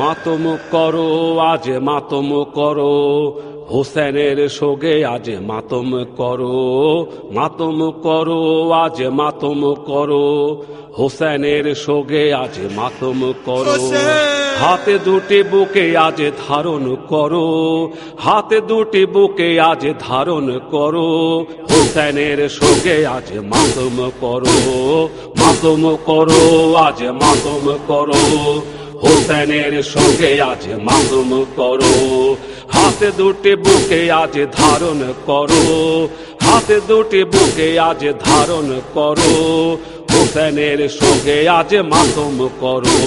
মাতম করো আজ মাতম করো, হোসেনের শোকে আজ মাতম করো। মাতম করো আজ মাতম করো, হোসেনের শোকে আজ মাতম করো। হাতে দুটি বুকে আজ ধারণ করো, হাতে দুটি বুকে আজ ধারণ করো, হোসেনের শোকে আজ মাতম করো। মাতম করো আজ মাতম করো, হোসেনের শোকে আজ মাতম করো। হাতে দুটি বুকে আজ ধারণ করো, হাতে দুটি বুকে আজ ধারণ করো, হোসেনের শোকে আজ মাতম করো।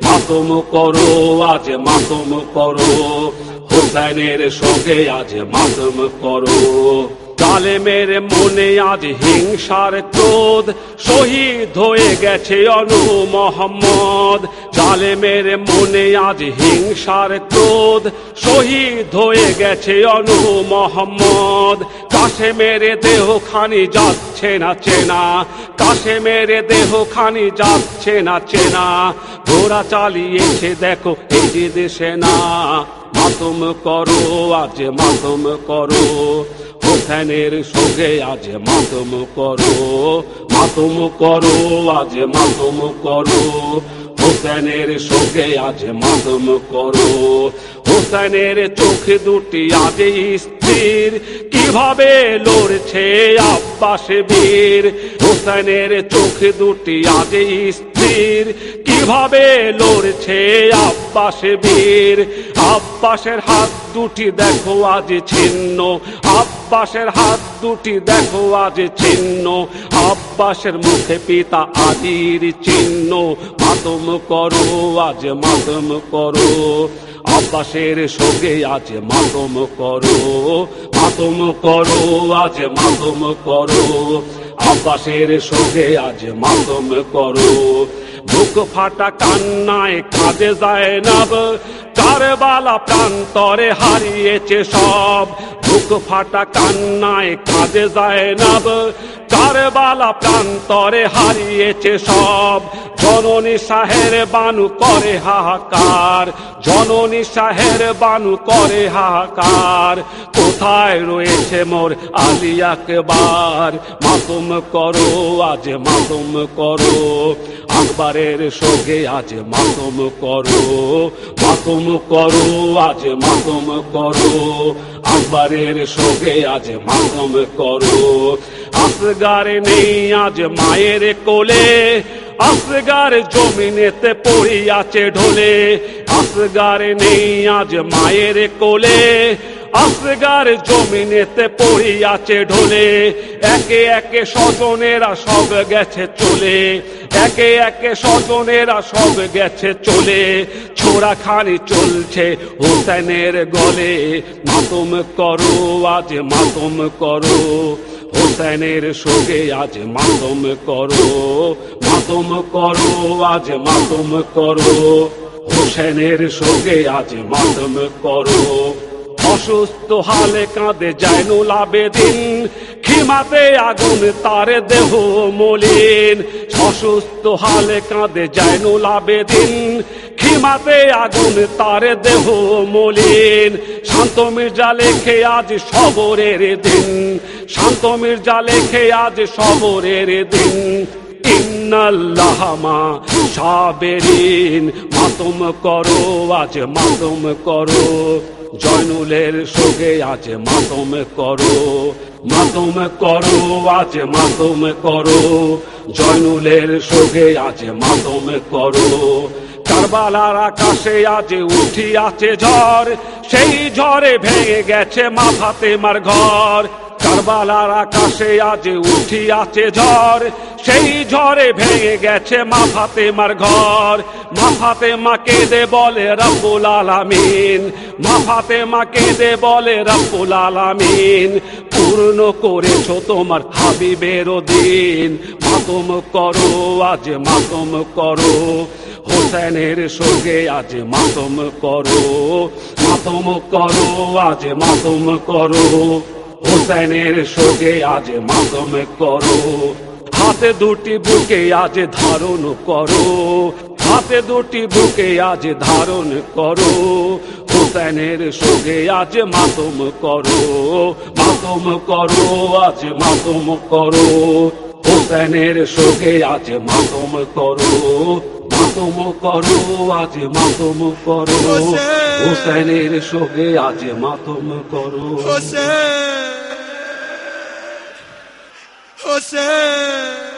মাতম করো আজ মাতম করো, হোসেনের শোকে আজ মাতম করো। জালেমের মনে আজ হিংসার ক্রোধ, শহীদ হয়ে গেছে অনু মোহাম্মদ। জালেমের মনে আজ হিংসার ক্রোধ, শহীদ হয়ে গেছে অনু মোহাম্মদ। কাশেমের দেহখানি যাচ্ছে না চেনা, কাশেমের দেহখানি যাচ্ছে না চেনা, ঘোড়া চালিয়েছে দেখো এই যে দেশে না। মাতম করো আজ মাতম করো, হোসেনের শোকে আজ মাতম করো। মাতম করো আজ মাতম করো, হোসেনের শোকে আজ মাতম করো। হোসেনের চোখে দুটি আজ স্থির, কিভাবে লড়ছে আব্বাস বীর। হোসেনের চোখে দুটি আজ স্থির, কিভাবে লড়ছে আব্বাস বীর। আব্বাসের হাত দুটি দেখো আজ ছিন্ন, আব্বাসের হাত দুটি দেখো আজ ছিন্ন, আব্বাসের মুখে পিতা আদির চিহ্ন। মাতম করো আজ মাতম করো, আব্বাসের শোকে আজ মাতম করো। মাতম করো আজ মাতম করো, আব্বাসের শোকে আজ মাতম করো। বুক ফাটা কান্নায় কাঁদে যায়নাব, কারবালা প্রান্তরে হারিয়েছে সব। বুক ফাটা কান্নায় কাঁদে যায়নাব, কারবালা প্রান্তরে হারিয়েছে সব। জননী শাহের বানু করে হাহাকার, জননী শাহের বানু করে হাহাকার, কোথায় রয়েছে মোর আলী আকবার। মাতম করো আজ মাতম করো, আকবরের শোকে আজ মাতম করো। মাতম করো আজ মাতম করো, আকবরের শোকে আজ মাতম করো। আসগার নেই আজ মায়ের কোলে, আসগার জমিনেতে পড়িয়াছে ঢলে। আসগার নেই আজ মায়ের কোলে, আসগার জমিনেতে পড়িয়াছে ঢলে। একে একে স্বজনেরা সব গেছে চলে, একে একে স্বজনেরা সব গেছে চলে। ছোড়া খানি চলছে হোসেনের গলে। মাতম করো আজ মাতম করো, হোসেনের শোকে আজ মাতম করো। মাতম করো আজ মাতম করো, হোসেনের শোকে আজ মাতম করো। অসুস্থ হালে কাঁদে জাইনুল আবেদিন, খিমাতে আগুন তার দেহ মলিন। অসুস্থ হালে কাঁদে জাইনুল আবেদিন, খিমাতে আগুন তার দেহ মলিন। শান্ত মির্জা লেখে আজ সবরের দিন, শান্ত মির্জা লেখে আজ সবরের দিন। ইন্নাল্লাহ মা সাবেরিন, মাতম করো আজ মাতম করো, জয়নুলের শোকে আজ মাতম করো। মাতম করো আজ মাতম করো, জয়নুলের শোকে আজ মাতম করো। কারবালার আকাশে আজ উঠিয়াছে ঝড়, সেই ঝড়ে ভেঙে গেছে মা ফাতেমার ঘর। কারবালার আকাশে আজ উঠিয়াছে ঝড়, সেই ঝড়ে ভেঙে গেছে মা ফাতেমার ঘর। মা ফাতেমা কেঁদে বলে রব্বুল আলামিন, মা ফাতেমা কেঁদে বলে রব্বুল আলামিন, পূর্ণ করেছো তোমার হাবিবের দিন। মাতম করো আজ মাতম করো, হোসেনের শোকে আজ মাতম করো। মাতম করো আজ মাতম করো, হোসেনের শোকে আজ মাতম করো। হাত হাতে দুটি বুকে আজ ধারণ করো, হাতে দুটি বুকে আজ ধারণ করো, হুসেনের সঙ্গে আজ মাতম করো, মাতম করো, আজ মাতম করো, হুসেনের সঙ্গে আজ মাতম করো, মাতম করো, আজ মাতম করো, হুসেনের সঙ্গে আজ মাতম করো। Hussein, Hussein.